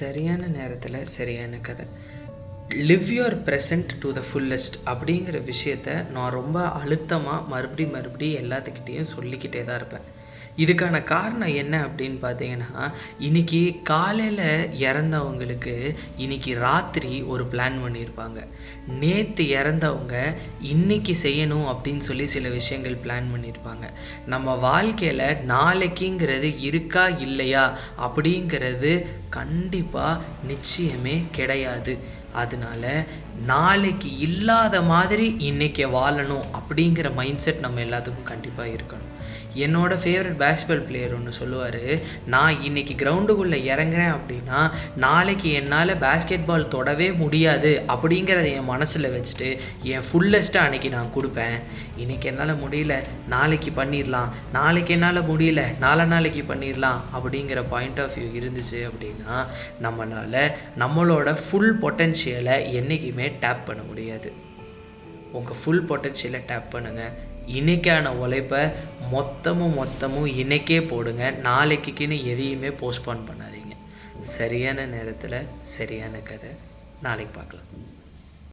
சரியான நேரத்தில் சரியான கதை. Live your present to the fullest அப்படிங்கிற விஷயத்த நான் ரொம்ப அழுத்தமாக மறுபடியும் எல்லாத்துக்கிட்டேயும் சொல்லிக்கிட்டே தான் இருப்பேன். இதுக்கான காரணம் என்ன அப்படின்னு பார்த்தீங்கன்னா, இன்றைக்கி காலையில் இறந்தவங்களுக்கு இன்றைக்கி ராத்திரி ஒரு பிளான் பண்ணியிருப்பாங்க. நேற்று இறந்தவங்க இன்றைக்கி செய்யணும் அப்படின்னு சொல்லி சில விஷயங்கள் பிளான் பண்ணியிருப்பாங்க. நம்ம வாழ்க்கையில் நாளைக்குங்கிறது இருக்கா இல்லையா அப்படிங்கிறது கண்டிப்பாக நிச்சயமே கிடையாது. அதனால நாளைக்கு இல்லாத மாதிரி இன்றைக்கி வாழணும் அப்படிங்கிற மைண்ட் செட் நம்ம எல்லாத்துக்கும் கண்டிப்பாக இருக்கணும். என்னோடய ஃபேவரட் பேஸ்பால் பிளேயர் ஒன்று சொல்லுவார், நான் இன்றைக்கி கிரவுண்டுக்குள்ளே இறங்குறேன் அப்படின்னா நாளைக்கு என்னால் பேஸ்கெட் பால் தொடவே முடியாது அப்படிங்கிறத என் மனசில் வச்சுட்டு என் ஃபுல்லஸ்ட்டாக அன்றைக்கி நான் கொடுப்பேன். இன்றைக்கி என்னால் முடியல, நாளைக்கு பண்ணிடலாம், நாளைக்கு என்னால் முடியல, நாளைக்கு பண்ணிடலாம் அப்படிங்கிற பாயிண்ட் ஆஃப் வியூ இருந்துச்சு அப்படின்னா நம்மளால் நம்மளோட ஃபுல் பொட்டென்ஷியலை என்றைக்குமே டேப் பண்ண முடியாது. உங்கள் ஃபுல் பொட்டென்ஷியலை டேப் பண்ணுங்கள். இன்றைக்கான உழைப்பை மொத்தமும் இன்றைக்கே போடுங்க. நாளைக்குன்னு எதையுமே போஸ்ட்போன் பண்ணாதீங்க. சரியான நேரத்தில் சரியான கதை. நாளைக்கு பார்க்கலாம்.